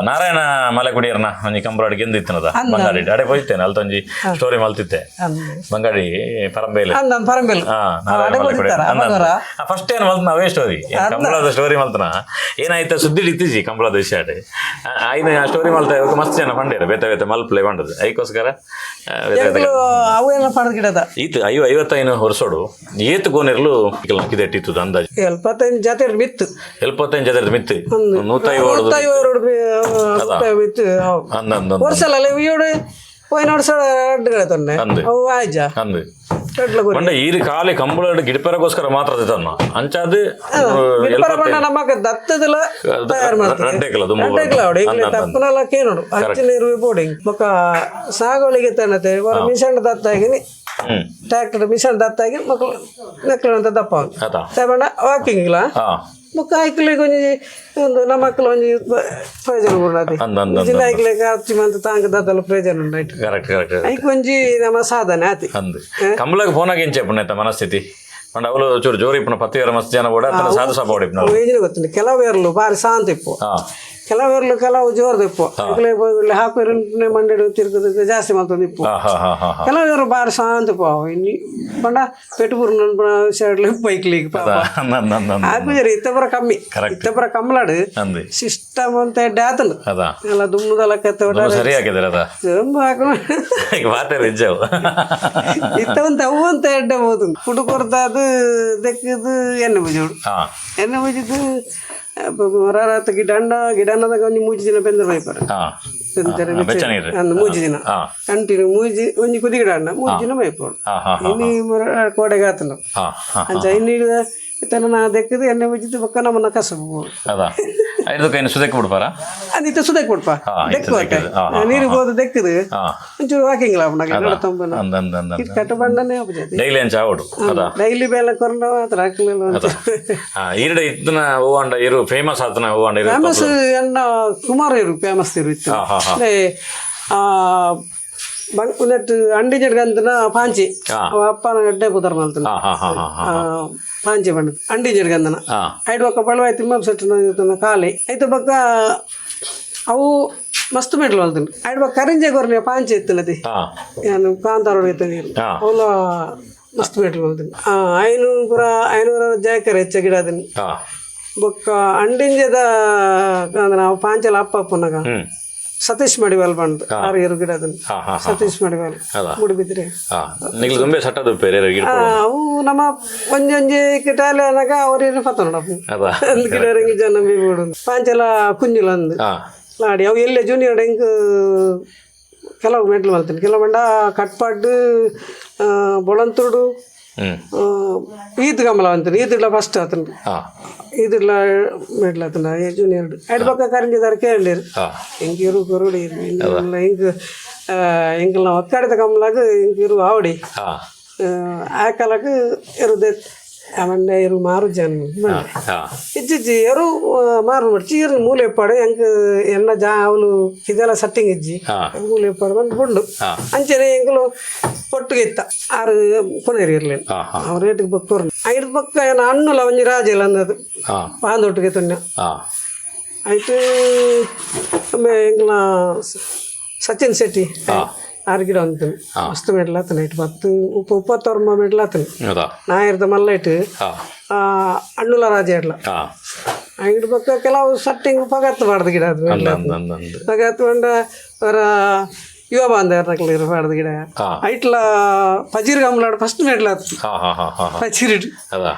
ನಾರಾಯಣ ಮಲೆಕುಡಿಯರ್ನ ಒಂಜಿ ಕಂಬರಾಡಿ ಗೆಂದಿತ್ತನದ ಬಂಗಾಡಿ ಅಡೆ ಹೋಯ್ತೇನೆ ಅಲ್ತೊಂಜಿ ಸ್ಟೋರಿ ಮಲ್ತಿತ್ತೆ ಬಂಗಾಡಿ ಪರಂಬೇಲಿ ಪರಂಬೇಲ್ ನಾರಾಯಣ ಮಲೆಕುಡಿ ಫಸ್ಟ್ ಏನ್ ಮಲ್ತ ನಾವೇ ಸ್ಟೋರಿ ಕಂಬಳದ ಸ್ಟೋರಿ ಮಲ್ತನ ಏನಾಯ್ತ ಸುದ್ದಿ ಇತ್ತೀಜಿ ಕಂಬಳದ ವಿಷಯ ಐದು ಆ ಸ್ಟೋರಿ ಮಲ್ತ ಮಸ್ತ್ ಜನ ಪಂಡೇರ ಬೇತೆ ಮಲ್ಪ್ಲೆ ಬಂಡದು ಐಕೋಸ್ಕರ ಅವು ಎಲ್ಲ ಪಡೆದ ಗಿಡದ ಈತು 55 ವರ್ಷೋಡು ಏತು ಗೋನಿರ್ಲು ಕಿದೆಟ್ಟಿತ್ತು ಅಂದಾಜು 75 ಜಾತಿ ಬಿತ್ತು 75 ಜನ ಮಿತ್ತು 150 ಬಿತ್ತು ವರ್ಷ ಅವು ಆಯ್ಜ ಅಂದು ಪಂಡ ಈರು ಕಾಲಿ ಕಂಬಳ ಗಿಡಪೆರಗೋಸ್ಕರ ಮಾತ್ರ ತನ್ನ ಅಂಚಾದು ನಮಗ ದತ್ತದಲ ತಯಾರು ಮಾಡ್ತಾರೆ ತಪ್ಪನೆಲ್ಲ ಕೇಳೋಡು ಹಚ್ಚಿನ ಇರುವೆ ಬೋರ್ಡಿಂಗ್ ಬೊಕ್ಕ ಸಾಗುವಳಿಗೆ ತನ್ನತೆ ಮಿಷನ್ ದತ್ತಾಗಿನಿ ಟ್ರ್ಯಾಕ್ಟರ್ ಮಿಷನ್ ದತ್ತಾಗಿ ಮಕ್ಕಳು ನೆಕ್ಕಳು ಅಂತ ದಪ್ಪ ತಗೊಂಡ ವಾಕಿಂಗ್ ಇಲ್ಲ ಮುಖ ಆಯ್ಕಲಿಗೆ ಒಂದು ನಮ್ಮ ಮಕ್ಕಳು ಒಂಜಿ ಪ್ರಯೋಜನ ಕೊಡೋದು ಜಿಲ್ಲ ಆಯ್ಕಲಿಗೆ ಹಚ್ಚಿ ಮಂತ್ ತಾಂಗ ದತ್ತಲ್ಲ ಪ್ರಯೋಜನ ಉಂಟಾಯ್ತು ಐಕ್ ಒಂಜಿ ನಮ್ಮ ಸಾಧನೆ ಆತಿ ಕಂಬಳಗೆ ಫೋನಾಗ ಏನ್ చెప్పినట్ట ಮನಸ್ಥಿತಿ ಅಂಡ್ ಅವಳು ಚೂರು ಜೋರಿ ಇಪ್ಪನ 10 ಮಸ್ತ್ ಜನ ಕೂಡ ಸಾಧು ಸಭಾ ಹೊಡಿಪ್ಪ ಗೊತ್ತಿಲ್ಲ ಕೆಲವೇರ್ಲು ಬಾರಿ ಶಾಂತ ಇಪ್ಪು ಕೆಲವೇರ್ಲು ಕೆಲವು ಜೋರ್ದು ಇಪ್ಪು ಹಾಕುವ ಮಂಡ್ಯ ತಿರುಗದ ಜಾಸ್ತಿ ಮಾಡ್ತದೆ ಇಪ್ಪು ಕೆಲವರು ಬಾರಿ ಶಾಂತ ಇಪ್ಪು ಇನ್ನಿ ಬಂಡ ಪೆಟ್ಟುಪುರ ಸೈಡ್ಲಿ ಬೈಕ್ಲಿಗೆ ಹಾಕುಜರಿ ಇತ್ತಪುರ ಕಮ್ಮಿ ಇತ್ತಪುರ ಕಮ್ಮಲಾಡು ಸಿಸ್ಟಮ್ ಅಂತ ಎಡ್ಡೆ ಆತನು ಎಲ್ಲ ದುಮ್ಮದಲ್ಲ ಸರಿ ಹಾಕಿದ್ರೆ ಇತ್ತವಂತ ಅವು ಅಂತ ಎಡ್ಡೆ ಹೋದು ಹುಡುಗರ್ದ ಅದು ದೆಕ್ಕದು ಎಣ್ಣೆ ಬುಜೋಡು ಎಣ್ಣೆ ಬುಜಿದ್ದು ರಾತ ಗಿಡಣ್ಣದಾಗ ಒಂದು 3 ದಿನ ಬೆಂದ ಬೈಪಾರ ಮೂಜಿ ದಿನ ಕಂಟಿನ್ಯೂ ಮೂಜಿ ಒಂಜಿ ಕುದಿ ಗಿಡ ಅಣ್ಣ 3 ದಿನ ಬೈಪೋಡು ಇನ್ನು ಕೋಡೆಗೆ ಆತನ ಅಂಚ ಇನ್ನೀಗ ನಾ ದೆಕ್ಕದು ಎಣ್ಣೆ ಬುಜ್ಜಿದ್ದು ಬೊಕ್ಕ ನಮ್ಮನ್ನ ಕಸಬಹುದು ಅದಿತ್ತ ಸುದಕ್ಕೆ ಬಿಡ್ಪ ದೆಕ್ಕ ನೀರಿಗೆ ಹೋದ ದೆಕ್ಕದು ಒಂಚೂರು ವಾಕಿಂಗ್ ಕಟ್ಟು ಬಂಡನೆ ಡೈಲಿ ಬೇಲೆ ಕೊರಂಡ ಮಾತ್ರ ಫೇಮಸ್ ಫೇಮಸ್ ಎಣ್ಣ ಕುಮಾರ ಇರು ಫೇಮಸ್ ಇರು ಇತ್ತು ಉನ್ನಟ್ಟು ಅಂಡಿ ಜಡ್ಗಂತನ ಪಾಂಚಿ ಅಪ್ಪನ ಗಡ್ಡೆ ಪುದರ್ ಮಲ್ತನ ಪಾಂಚಿ ಬಂಡ ಅಂಡಿ ಜಡ್ಗಂದನ ಐದು ಬೊಕ್ಕ ಬಳವಾಯ್ ತಿಮ್ಮ ಸೆಟ್ಟಿನ ಕಾಲಿ ಐದು ಬೊಕ್ಕ ಅವು ಮಸ್ತ್ ಮೆಟ್ಲು ಮಲ್ತನ ಐದು ಬೊಕ್ಕ ಕರಿಂಜೆ ಕೊರ್ನೆ ಪಾಂಚಿ ಇತ್ತನತಿ ಏನು ಕಾಂತಾರೋಡ ಇತ್ತ ನೀರು ಅವಲ ಮಸ್ತ್ ಮೆಟ್ಲು ಮಲ್ತನ 500 ಜಾಕರ ಹೆಚ್ಚ ಗಿಡ ಅದನ್ನ ಬೊಕ್ಕ ಅಂಡಿಂಜದ ನಾವು ಪಾಂಚಲ ಅಪ್ಪಪ್ಪನಾಗ ಸತೀಶ್ ಮಡಿವಾಲ್ ಬಂದು 6 ಗಿಡ ಅದನ್ನ ಸತೀಶ್ ಮಡಿವಾಲ್ ಮುಡಿಬಿದ್ರೆ ಅವು ನಮ್ಮ ಒಂಜೊಂಜಿ ಕಿಟಾಲೆ ಅನ್ನಾಗ ಅವ್ರೇನು ಪತ್ತನೋಡಪ್ಪ ಒಂದು ಗಿಡ ರಂಗಿ ಜನ ಬೀಬೋಡು ಪಾಂಚಲ ಕುಂಜಿಲ ಅಂದು ಲಾಡಿ ಅವು ಎಲ್ಲೇ ಜೂನಿಯರ್ ಹೆಂಗ್ ಕೆಲವು ಮೆಟ್ಲು ಮಾಡ್ತೀನಿ ಕೆಲವು ಮಂಡ ಕಟ್ಪಾಡು ಬೊಳಂತುಡು ಈದ್ ಕಮಲ ಅಂತೀನಿ ಈದಿಲ್ಲ ಫಸ್ಟ್ ಆತನ ಈದಿಲ್ಲ ಮೆಡ್ಲ ಆತನ ಜೂನಿಯರ್ ಐದು ಪಕ್ಕ ಕರಿಂಜಿದಾರ ಕೇಳಿರು ಹೆಂಗಿರು ಕೊರುಡಿ ಹಿಂಗೆ ನಾವು ಒಕ್ಕಾಡಿದ ಕಮಲಾಗ ಹಿಂಗಿರು ಆವಡಿ ಆ ಕಾಲಕ್ಕೆ ಇರುದೆ ಆಮೇಲೆ ಇರು ಮಾರು ಜನ ಇಜ್ಜಿ ಎರು ಮಾರು ಮಾಡ್ಚಿ ಇರು ಮೂಲೆ ಪಾಡು ಹೆಂಗ್ ಎಲ್ಲ ಅವಳು ಇದೆಲ್ಲ ಸಟ್ಟಿಂಗ್ ಇಜ್ಜಿ ಮೂಲೆ ಪಾಡು ಬಂದು ಬುಂಡು ಅಂಚನೆ ಹೆಂಗಲು ಒಟ್ಟಿಗೆ ಇತ್ತ 6 ಕೊನೆಯರು ಇರ್ಲಿಲ್ಲ ಅವ್ರ ರೇಟಿಗೆ ಬಕ್ಕೋರ್ 5 ಪಕ್ಕ ಏನು ಹಣ್ಣುಲ ಒಂಜಿ ರಾಜ ಇಲ್ಲ ಅನ್ನೋದು ಪಾಂದೊಟ್ಟಿಗೆ ತೊನ್ನೆ ಆಯ್ತು ಆಮೇಲೆ ಹೆಂಗಲ ಸಚಿನ್ ಶೆಟ್ಟಿ 6 ಗಿಡ ಅಂತೀನಿ ಮಸ್ತ್ ಮೆಡ್ಲ್ ಆತನ ಇಟ್ಟು 30 ಮೆಡ್ಲ್ ಆತನ ಹೌದಾ ನಾ ಇರ್ದ ಮಲ್ಲ ಇಟ್ಟು ಹಣ್ಣುಲ ರಾಜ ಇಡ್ಲ ಗಿಡ ಪಕ್ಕ ಕೆಲವು ಸಟ್ಟಿಂಗ್ ಪಗತ್ತು ಮಾಡ್ದು ಗಿಡ ಅದು ಪಗತ್ತು ಬಂಡ ಅವರ ಯುವ ಬಾಂಧವ್ರ ಮಾಡ್ದು ಗಿಡ ಐಟ್ಲ ಪಜೀರ್ ಗಮಲಾಡು ಫಸ್ಟ್ ಮೆಡ್ಲ್ ಆತು ಪಜೀರ್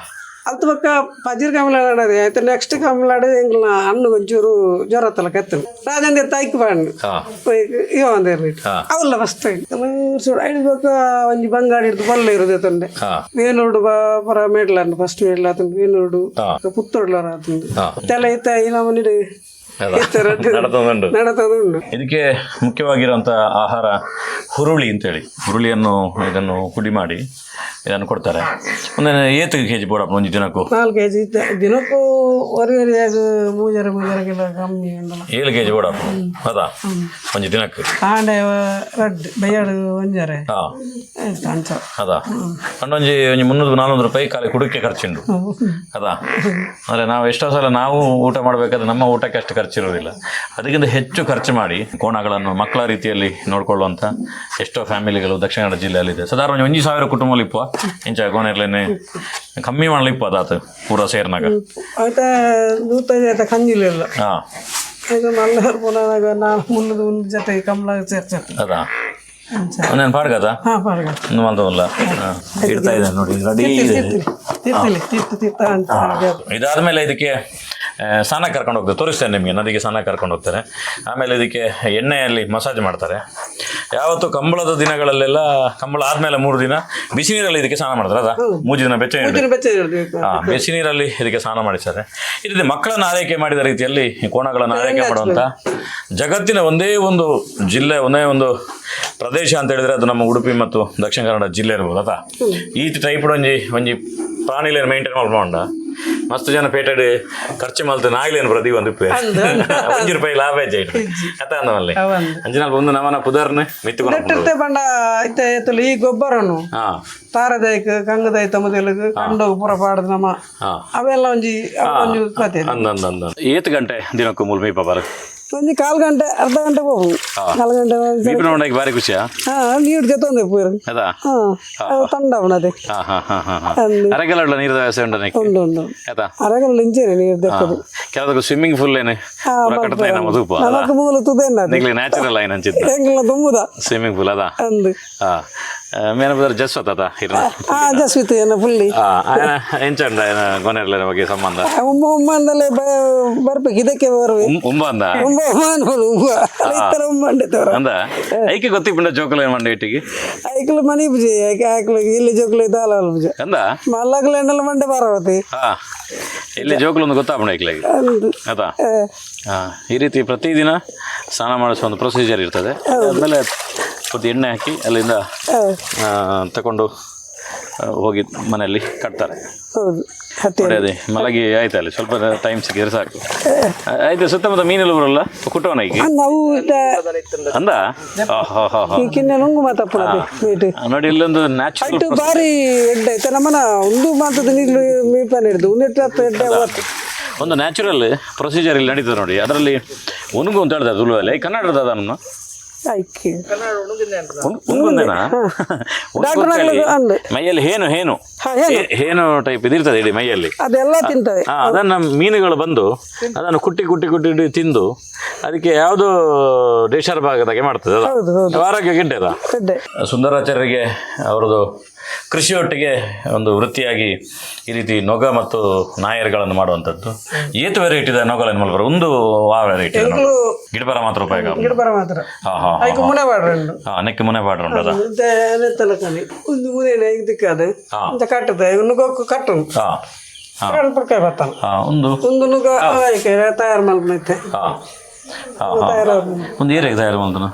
ಅಲ್ತ ಪಕ್ಕ ಪಜೀರ್ ಕಮಲಾಡದೆ ಆಯ್ತು ನೆಕ್ಸ್ಟ್ ಕಮಲಾಡು ಎಂಗ್ಲ ಹಣ್ಣು ಒಂಚೂರು ಜ್ವರ ತಲ ಕತ್ತಲು ರಾಜಂದೆ ತಾಯ್ಕು ಬಾಂಡು ಇವ ಒಂದೇರು ಅವಲ್ಲ ಫಸ್ಟ್ ಐದು ಪಕ್ಕ ಒಂಜಿ ಬಂಗಾಡಿ ಹಿಡ್ದು ಬಲ್ಲ ಇರೋದು ತಂದೆ ವೇನೋಡು ಪರ ಮೇಡ್ಲಾಂಡು ಫಸ್ಟ್ ಮೇಡ್ಲ ಆತಂದು ವೇನೋಡು ಪುತ್ತೋಡ್ಲಾರ ಆತಂದು ತಲೆ ಇತ್ತ ಇಲ್ಲ ಮನಿಡು ನಡತದುಂಡು. ಇದಕ್ಕೆ ಮುಖ್ಯವಾಗಿರುವಂಥ ಆಹಾರ ಹುರುಳಿ ಅಂತೇಳಿ, ಹುರುಳಿಯನ್ನು ಇದನ್ನು ಪುಡಿ ಮಾಡಿ ಇದನ್ನು ಕೊಡ್ತಾರೆ. ಒಂದು ಏತು ಕೆಜಿ ಬೋಡಪ್ಪ ಒಂಜಿ ದಿನಕ್ಕೂ 4 ಕೆಜಿ ದಿನಕ್ಕೂ ಮೂಜರ ಕಿಲೋ ಕಮ್ಮಿ 7 ಕೆಜಿ ಬೋಡಪ್ಪ ಅದಾ ಒಂಜಿ ದಿನಕ್ಕೆ ಕಾಂಡೆ ರಡ್ಡು ಬಯ್ಯಾಡು ಒಂಜರೆ ಅದಾ ಒಂದೊಂಜಿ 300-400 ರೂಪಾಯಿ ಖಾಲಿ ಕುಡಿಕೆ ಖರ್ಚುಂಡು ಅದಾ. ಅಂದರೆ ನಾವು ಎಷ್ಟೋ ಸಲ ನಾವು ಊಟ ಮಾಡಬೇಕಾದ್ರೆ ನಮ್ಮ ಊಟಕ್ಕೆ ಅಷ್ಟು ಖರ್ಚಿರೋದಿಲ್ಲ, ಅದಕ್ಕಿಂತ ಹೆಚ್ಚು ಖರ್ಚು ಮಾಡಿ ಕೋಣಗಳನ್ನು ಮಕ್ಕಳ ರೀತಿಯಲ್ಲಿ ನೋಡ್ಕೊಳ್ಳುವಂಥ ಎಷ್ಟೋ ಫ್ಯಾಮಿಲಿಗಳು ದಕ್ಷಿಣ ಕನ್ನಡ ಜಿಲ್ಲೆಯಲ್ಲಿದೆ. ಸಾಧಾರಣ 1,000 ಕುಟುಂಬಗಳು ಇಪ್ಪ ಇಂಚ ಕೋಣೆರ್ಲೇನೆ ಕಮ್ಮಿ ಮಾಡಲಿಪ್ಪ ಅದಾತು ಪೂರ ಸೇರ್ನಾಗ ಆಯ್ತಾ 150 ಕಂಜಿಲ್ಲ ಹಾಂ ಮಲ್ಲ ಪುನಃ ನಾನು ಮುನ್ನದು ಒಂದು ಜೊತೆ ಕಮಲ ಸೇರ್ಸತ್ತೆ ಅದಾ ಒಂದೇನು ಪಾಡ್ಗದ ಒಂದು ಮಲ್ತವಲ್ಲ ಇಡ್ತಾ ಇದೆ ನೋಡಿ ರೆಡಿ ಇದಾದ್ಮೇಲೆ ಇದಕ್ಕೆ ಸ್ನಾನ ಕರ್ಕೊಂಡು ಹೋಗ್ತಾರೆ, ತೋರಿಸ್ತೇನೆ ನಿಮಗೆ. ನದಿಗೆ ಸ್ನಾನ ಕರ್ಕೊಂಡು ಹೋಗ್ತಾರೆ. ಆಮೇಲೆ ಇದಕ್ಕೆ ಎಣ್ಣೆಯಲ್ಲಿ ಮಸಾಜ್ ಮಾಡ್ತಾರೆ. ಯಾವತ್ತು ಕಂಬಳದ ದಿನಗಳಲ್ಲೆಲ್ಲ ಕಂಬಳ ಆದ್ಮೇಲೆ 3 ದಿನ ಬಿಸಿ ನೀರಲ್ಲಿ ಇದಕ್ಕೆ ಸ್ನಾನ ಮಾಡ್ತಾರೆ. ಅದ 3 ದಿನ ಬೆಚ್ಚ ಬಿಸಿ ನೀರಲ್ಲಿ ಇದಕ್ಕೆ ಸ್ನಾನ ಮಾಡಿಸ್ತಾರೆ. ಇದು ಮಕ್ಕಳನ್ನು ಆರೈಕೆ ಮಾಡಿದ ರೀತಿಯಲ್ಲಿ ಕೋಣಗಳನ್ನು ಆರೈಕೆ ಮಾಡುವಂಥ ಜಗತ್ತಿನ ಒಂದೇ ಒಂದು ಜಿಲ್ಲೆ, ಒಂದೇ ಒಂದು ಪ್ರದೇಶ ಅಂತ ಹೇಳಿದ್ರೆ ಅದು ನಮ್ಮ ಉಡುಪಿ ಮತ್ತು ದಕ್ಷಿಣ ಕನ್ನಡ ಜಿಲ್ಲೆ ಇರ್ಬೋದು. ಅದ ಈ ಟೈಪ್ ಒಂಜಿ ಪ್ರಾಣಿಲೇನು ಮೇಂಟೈನ್ ಮಾಡ್ಕೊಂಡ ಮಸ್ತ್ ಜನ ಪೇಟೆಡ್ ಖರ್ಚು ಮಲ್ತು ನಾಯಿಲೇನು ಪ್ರತಿ ಒಂದು ₹1 ಲಾಭ ಹೆಚ್ಚಾಯ್ತು ಕಥ ಅಂದವಲ್ಲಿ ಅಂಜನಾಲ್ ಒಂದು ನಮನ ಪುದರ್ನ ಮಿತ್ತುಕೊಂಡು ಬಂಡ ಈ ಗೊಬ್ಬರನು ತಾರದಾಯ್ಕ ಕಂಗದಾಯ್ ತಮ್ಮದೆಲ್ಲ ಕಂಡು ಪುರ ಪಾಡದ ನಮ್ಮ ಅವೆಲ್ಲ ಒಂಜಿ ಏತ್ ಗಂಟೆ ದಿನಕ್ಕೂ ಮೂಲ ಮೀಪ ಬರ ಒಂಜಿ 1/4 ಗಂಟೆ ಅರ್ಧ ಗಂಟೆ ಹೋಗುದು 4 ಗಂಟೆ ಬಾರಿ ಖುಷಿಯಾ ನೀರು ಜೊತೆ ಪೂರ ಅದಾ ತಂಡ ಅವನದೆ ಅರಗಲ್ಲ ನೀರು ವ್ಯವಸ್ಥೆ ಉಂಟು ಉಂಟು ಅರಗಲ್ಲ ಇಂಚೇನೆ ನೀರು ದಕ್ಕದು ಕೆಲವದಕ್ಕೆ ಸ್ವಿಮ್ಮಿಂಗ್ ಫುಲ್ ಏನು ನಮಕ್ ಮೂಲ ತುದೇನ ನ್ಯಾಚುರಲ್ ಆಯ್ನ ಅಂಚಿತ್ತು ಎಂಗ್ಲ ತುಂಬುದ ಸ್ವಿಮ್ಮಿಂಗ್ ಪೂಲ್ ಅದಾ ಅಂದು ಮೇನ ಬದರ್ ಜಸ್ವತ್ ಅದ ಜಸ್ವಿತ್ ಏನ ಫುಲ್ಲಿ ಎಂಚಂಡ ಗೊನೆರ್ಲ ಬಗ್ಗೆ ಸಂಬಂಧ ಉಮ್ಮಂದಲೇ ಬರ್ಬೇಕು ಇದಕ್ಕೆ ಬರ್ಬೇಕು ಉಂಬ ಅಂದ ಅಂದ ಐಕೆ ಗೊತ್ತಿಪ್ಪಂಡ ಜೋಕುಲ ಮಂಡೆ ಇಟ್ಟಿಗೆ ಐಕಲು ಮನಿ ಬುಜಿ ಆಕಲು ಇಲ್ಲಿ ಜೋಕುಲ ದಾಲ ಬುಜ ಅಂದ ಮಲ್ಲಗಲ ಎಂಡಲ ಮಂಡೆ ಬಾರವತಿ ಇಲ್ಲಿ ಜೋಕುಲ ಒಂದು ಗೊತ್ತಾಪಣ ಐಕ್ಲಾಗಿ ಅದಾ ಈ ರೀತಿ ಪ್ರತಿದಿನ ಸ್ನಾನ ಮಾಡಿಸುವ ಒಂದು ಪ್ರೊಸೀಜರ್ ಇರ್ತದೆ. ಆದಮೇಲೆ ಸ್ವಲ್ಪ ಎಣ್ಣೆ ಹಾಕಿ ಅಲ್ಲಿಂದ ತಗೊಂಡು ಹೋಗಿ ಮನೆಯಲ್ಲಿ ಕಟ್ತಾರೆ. ಅದೇ ಮಲಗಿ ಆಯ್ತು, ಅಲ್ಲಿ ಸ್ವಲ್ಪ ಟೈಮ್ ಸಿಕ್ಕಿದ್ರೆ ಸಾಕು ಆಯ್ತು. ಸುತ್ತಮುತ್ತ ಮೀನೆಲ್ಲ ಬರಲ್ಲ ಕುಟ್ಟೋನ ಈಗ ಅಂದ ನೋಡಿ ಇಲ್ಲೊಂದು ನ್ಯಾಚುರಲ್ ಬಾರಿ ಎಡ್ಡೆ ಐತೆ ನಮ್ಮನ ಒಂದು ಮಾತದ ನೀರು ಮೀಪನ್ ಹಿಡಿದು ಒಂದು ನ್ಯಾಚುರಲ್ ಪ್ರೊಸೀಜರ್ ಇಲ್ಲಿ ನಡೀತದೆ ನೋಡಿ. ಅದರಲ್ಲಿ ಉನುಗು ಅಂತ ಹೇಳ್ತಾರೆ ತುಳುವಲ್ಲಿ, ಕನ್ನಡದ ಅದನ್ನು ಮೈಯಲ್ಲಿ ಹೇನು ಟೈಪ್ ಇದಿರ್ತದೆ ಇಡೀ ಮೈಯಲ್ಲಿ, ಅದೆಲ್ಲ ತಿಂತದೆ. ಅದನ್ನ ಮೀನುಗಳು ಬಂದು ಅದನ್ನು ಕುಟ್ಟಿ ಕುಟ್ಟಿ ಕುಟ್ಟಿ ತಿಂದು ಅದಕ್ಕೆ ಯಾವುದು ಡೇಶರ್ ಭಾಗದಾಗೆ ಮಾಡ್ತದೆ. ಆರೋಗ್ಯ ಗಿಡ್ಡೆದ ಸುಂದರಾಚಾರ್ಯರಿಗೆ ಅವರದು ಕೃಷಿಯೊಟ್ಟಿಗೆ ಒಂದು ವೃತ್ತಿಯಾಗಿ ಈ ರೀತಿ ನೊಗ ಮತ್ತು ನಾಯರ್ಗಳನ್ನು ಮಾಡುವಂಥದ್ದು. ಏತು ವೆರೈಟಿ ನೊಗಲನ್ನು ಮಲ್ಬರ ಒಂದು ಆ ವೆರೈಟಿ ಗಿಡಪರ ಮಾತ್ರ ಉಪಯೋಗ ನೆಕ್ಕೆ ಮುನೆ ಪಾಡ್ರ ಉಂಟದ ಒಂದು ಏರಿಯಾಗೆ ತಯಾರು ಮಾಡ್ತಾನ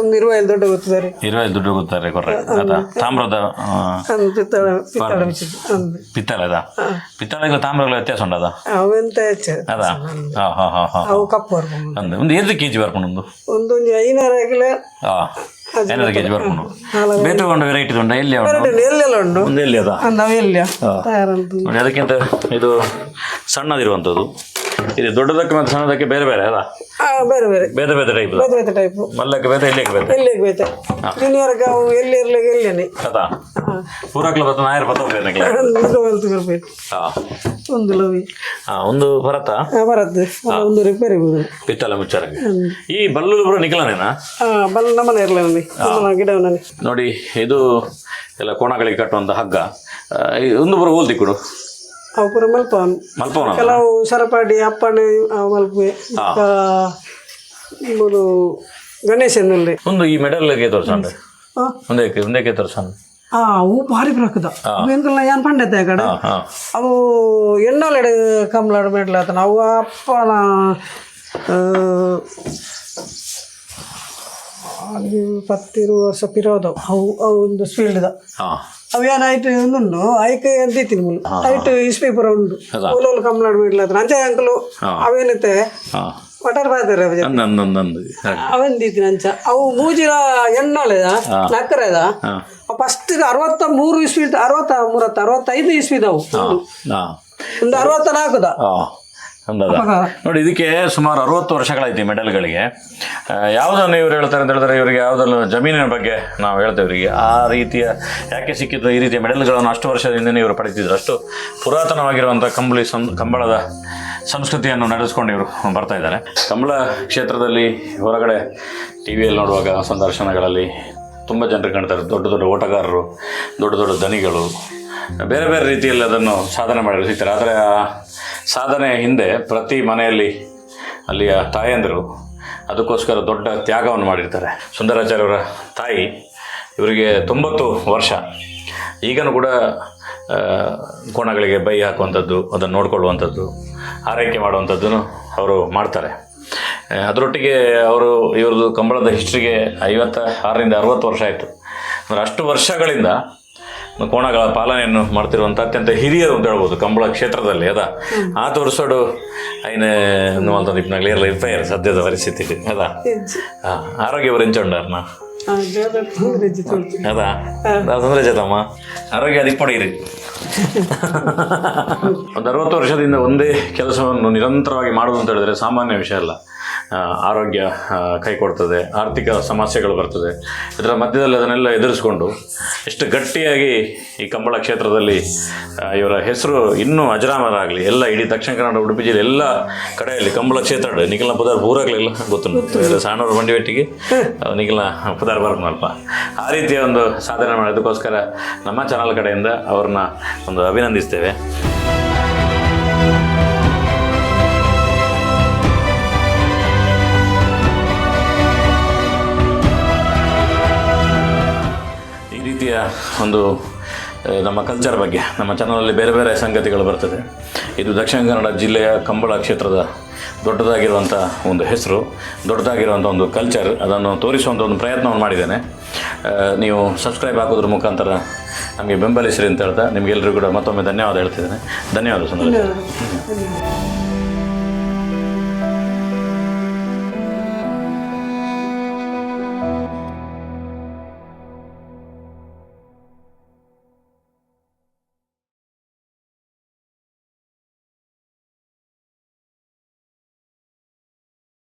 ಒಂದು 25 ದೊಡ್ಡ ಗೊತ್ತಿದ್ದಾರೆ, 25 ದುಡ್ಡು ಗೊತ್ತಾರೆ ಕೊರ್ರೆ. ಅದ ತಾಮ್ರದ ಪಿತ್ತಳದ ಪಿತ್ತಳೆಗಳ ತಾಮ್ರಗಳ ವ್ಯತ್ಯಾಸ ಉಂಟದ ಅದ ಅವು ಕಪ್ಪು ಅಂದ ಒಂದು 2 kg ಬರ್ಕೊಂಡು ಒಂದು 500 ಕಿಲೋ 500 kg ಬರ್ಕೊಂಡು ಬೇತಗೊಂಡು ವೆರೈಟಿ ಉಂಟ ಎಲ್ಲಿ ಎಲ್ಲೆಲ್ಲ ಉಂಟು ಒಂದು ಎಲ್ಲಿ ಅದ ಎಲ್ಲಿ ನೋಡಿ. ಅದಕ್ಕಿಂತ ಇದು ಸಣ್ಣದಿರುವಂಥದ್ದು ಇದು ದೊಡ್ಡದಕ್ಕೆ ಮತ್ತು ಸಣ್ಣದಕ್ಕೆ ಬೇರೆ ಬೇರೆ ಅಲ್ಲ? ಬೇರೆ ಬೇರೆ ಬೇರೆ ಬೇರೆ ಟೈಪ್ ಬೇತೆ ಬೇತೆ ಟೈಪು. ಮಲ್ಲಕ್ಕೆ ಬೇರೆ ಇಲ್ಲಿಗೆ ಬೇರೆ ಎಲ್ಲಿಗೆ ಬೇತೆ ಜೂನಿಯರ್ಗೆ ಅವು ಎಲ್ಲಿ ಇರ್ಲಿಕ್ಕೆ ಎಲ್ಲಿನೇ ಅದಾ ಪೂರಕ್ಲ ಬತ್ತ ನಾಯರ್ ಬತ್ತ ಬೇಕು ಒಂದು ಲವಿ ಒಂದು ಭರತ ಬರತ್ತೆ ಒಂದು ರಿಪೇರಿ ಪಿತ್ತಲ ಮುಚ್ಚಾರಂಗೆ ಈ ಬಲ್ಲೂರು ನಿಖಲನೇನಾ? ಬಲ್ಲ ನಮ್ಮನೆ ಇರಲಿ ನಮ್ಮ ಗಿಡವನಲ್ಲಿ ನೋಡಿ ಇದು ಎಲ್ಲ ಕೋಣಗಳಿಗೆ ಕಟ್ಟುವಂಥ ಹಗ್ಗ ಒಂದು ಬರೋ ಹೋಲ್ತಿ ಕೊಡು ಅವು ಪೂರ ಮಲ್ಪವನು ಮಲ್ಪವನ ಕೆಲವು ಸರಪಾಡಿ ಅಪ್ಪಣೆ ಮಲ್ಪೆ ನಿಮ್ಮದು ಗಣೇಶನಲ್ಲಿ ಒಂದು ಈ ಮೆಡಲ್ಗೆ ತೋರ್ಸಂಡೆ ಒಂದೇಕೆ ತೋರ್ಸಂಡೆ ಅವು ಭಾರಿ ಬರಕದ ಎಂಕಲ್ನ ಏನ್ ಪಂಡತೆ ಆ ಕಡೆ ಅವು ಎಣ್ಣಾಲೆಡೆ ಕಮ್ಲಾಡ ಮೆಡ್ಲಾತನ ಅವು ಅಪ್ಪನ 10-20 ವರ್ಷ ಪಿರೋದವು ಅವು ಅವು ಒಂದು ಸ್ಪೀಲ್ಡ್ ಅವು ಏನಾಯ್ತು ಒಂದುಂಡು ಐಕೆ ಅಂತೀತೀನಿ ಮುಲ್ ಐಟ್ ಇಸ್ಪಿ ಪುರ ಉಂಡು ಓಲೋಲು ಕಮ್ಲಾಡ ಮೆಡ್ಲಾತನ ಅಂಚೆ ಅಂಕಲು ಅವೇನೈತೆ ಒಟ್ಟಾರೆ ಬಾಯ್ತಾರೆ ಅವಂದೀತೀನಿ ಅಂಚ ಅವು ಮೂಜಿರ ಎಣ್ಣಾಳೆದ ನಕ್ಕರೆದ ಫಸ್ಟ್ 63 ಇಸ್ವಿ 65 ಇಸ್ವಿದವು ಒಂದು 64ದ ನೋಡಿ. ಇದಕ್ಕೆ ಸುಮಾರು 60 ವರ್ಷಗಳಾಯ್ತು ಈ ಮೆಡಲ್ಗಳಿಗೆ. ಯಾವುದನ್ನು ಇವ್ರು ಹೇಳ್ತಾರೆ ಅಂತ ಹೇಳಿದ್ರೆ ಇವರಿಗೆ ಯಾವುದನ್ನು ಜಮೀನಿನ ಬಗ್ಗೆ ನಾವು ಹೇಳ್ತೇವೆ ಇವರಿಗೆ ಆ ರೀತಿಯ ಯಾಕೆ ಸಿಕ್ಕಿದ್ದು ಈ ರೀತಿಯ ಮೆಡಲ್ಗಳನ್ನು ಅಷ್ಟು ವರ್ಷದಿಂದನೇ ಇವರು ಪಡೆದಿದ್ರು. ಅಷ್ಟು ಪುರಾತನವಾಗಿರುವಂಥ ಕಂಬಳದ ಸಂಸ್ಕೃತಿಯನ್ನು ನಡೆಸ್ಕೊಂಡು ಇವರು ಬರ್ತಾ ಇದ್ದಾರೆ. ಕಂಬಳ ಕ್ಷೇತ್ರದಲ್ಲಿ ಹೊರಗಡೆ ಟಿ ವಿಯಲ್ಲಿ ನೋಡುವಾಗ ಸಂದರ್ಶನಗಳಲ್ಲಿ ತುಂಬ ಜನರು ಕಾಣ್ತಾರೆ. ದೊಡ್ಡ ದೊಡ್ಡ ಓಟಗಾರರು, ದೊಡ್ಡ ದೊಡ್ಡ ದನಿಗಳು, ಬೇರೆ ಬೇರೆ ರೀತಿಯಲ್ಲಿ ಅದನ್ನು ಸಾಧನೆ ಮಾಡಿದ್ರು ಸಿಗ್ತಾರೆ. ಆದರೆ ಆ ಸಾಧನೆ ಹಿಂದೆ ಪ್ರತಿ ಮನೆಯಲ್ಲಿ ಅಲ್ಲಿಯ ತಾಯಂದಿರು ಅದಕ್ಕೋಸ್ಕರ ದೊಡ್ಡ ತ್ಯಾಗವನ್ನು ಮಾಡಿರ್ತಾರೆ. ಸುಂದರಾಚಾರ್ಯವರ ತಾಯಿ ಇವರಿಗೆ 90 ವರ್ಷ. ಈಗಲೂ ಕೂಡ ಕೋಣಗಳಿಗೆ ಬೈ ಹಾಕುವಂಥದ್ದು, ಅದನ್ನು ನೋಡ್ಕೊಳ್ಳುವಂಥದ್ದು, ಆರೈಕೆ ಮಾಡುವಂಥದ್ದನ್ನು ಅವರು ಮಾಡ್ತಾರೆ. ಅದರೊಟ್ಟಿಗೆ ಇವ್ರದ್ದು ಕಂಬಳದ ಹಿಸ್ಟ್ರಿಗೆ 56ರಿಂದ 60 ವರ್ಷ ಆಯಿತು. ಅಂದರೆ ಅಷ್ಟು ವರ್ಷಗಳಿಂದ ಕೋಣಗಳ ಪಾಲನೆಯನ್ನು ಮಾಡ್ತಿರುವಂಥ ಅತ್ಯಂತ ಹಿರಿಯರು ಅಂತ ಹೇಳ್ಬೋದು ಕಂಬಳ ಕ್ಷೇತ್ರದಲ್ಲಿ. ಆ ತೋರಿಸೋಡು ಐನೆ ಒಂದು ಇಪ್ಪನಾಗ್ಲಿ ಎಲ್ಲ ಇರ್ತಾಯಿರು ಸದ್ಯದ ಪರಿಸ್ಥಿತಿ ಆರೋಗ್ಯ ಬರಿಂಚುಂಡಾರ್ನ ತೊಂದರೆ ಜತಮ್ಮ ಆರೋಗ್ಯ ಅದಿಪ್ಪಡಿರಿ. ಒಂದು 60 ವರ್ಷದಿಂದ ಒಂದೇ ಕೆಲಸವನ್ನು ನಿರಂತರವಾಗಿ ಮಾಡೋದು ಅಂತ ಹೇಳಿದ್ರೆ ಸಾಮಾನ್ಯ ವಿಷಯ ಅಲ್ಲ. ಆರೋಗ್ಯ ಕೈ ಕೊಡ್ತದೆ, ಆರ್ಥಿಕ ಸಮಸ್ಯೆಗಳು ಬರ್ತದೆ. ಇದರ ಮಧ್ಯದಲ್ಲಿ ಅದನ್ನೆಲ್ಲ ಎದುರಿಸ್ಕೊಂಡು ಎಷ್ಟು ಗಟ್ಟಿಯಾಗಿ ಈ ಕಂಬಳ ಕ್ಷೇತ್ರದಲ್ಲಿ ಇವರ ಹೆಸರು ಇನ್ನೂ ಅಜರಾಮರಾಗಲಿ. ಎಲ್ಲ ಇಡೀ ದಕ್ಷಿಣ ಕನ್ನಡ, ಉಡುಪಿ ಜಿಲ್ಲೆ ಎಲ್ಲ ಕಡೆಯಲ್ಲಿ ಕಂಬಳ ಕ್ಷೇತ್ರ ನಿಖಲ್ನ ಪದಾರ್ ಪೂರಾಗಲಿಲ್ಲ ಗೊತ್ತು. ಸಾಣೂರು ಬಂಡಿವೆಟ್ಟಿಗೆ ನಿಖಲ್ನ ಪದಾರ್ ಬರೋದು ಅಲ್ಪ. ಆ ರೀತಿಯ ಒಂದು ಸಾಧನೆ ಮಾಡೋದಕ್ಕೋಸ್ಕರ ನಮ್ಮ ಚಾನಲ್ ಕಡೆಯಿಂದ ಅವ್ರನ್ನ ಒಂದು ಅಭಿನಂದಿಸ್ತೇವೆ. ಒಂದು ನಮ್ಮ ಕಲ್ಚರ್ ಬಗ್ಗೆ ನಮ್ಮ ಚಾನಲಲ್ಲಿ ಬೇರೆ ಬೇರೆ ಸಂಗತಿಗಳು ಬರ್ತದೆ. ಇದು ದಕ್ಷಿಣ ಕನ್ನಡ ಜಿಲ್ಲೆಯ ಕಂಬಳ ಕ್ಷೇತ್ರದ ದೊಡ್ಡದಾಗಿರುವಂಥ ಒಂದು ಹೆಸರು, ದೊಡ್ಡದಾಗಿರುವಂಥ ಒಂದು ಕಲ್ಚರ್, ಅದನ್ನು ತೋರಿಸುವಂಥ ಒಂದು ಪ್ರಯತ್ನವನ್ನು ಮಾಡಿದ್ದೇನೆ. ನೀವು ಸಬ್ಸ್ಕ್ರೈಬ್ ಹಾಕೋದ್ರ ಮುಖಾಂತರ ನಮಗೆ ಬೆಂಬಲಿಸಿರಿ ಅಂತ ಹೇಳ್ತಾ ನಿಮಗೆಲ್ಲರಿಗೂ ಕೂಡ ಮತ್ತೊಮ್ಮೆ ಧನ್ಯವಾದ ಹೇಳ್ತಿದ್ದೇನೆ. ಧನ್ಯವಾದ ಸುಂದರ.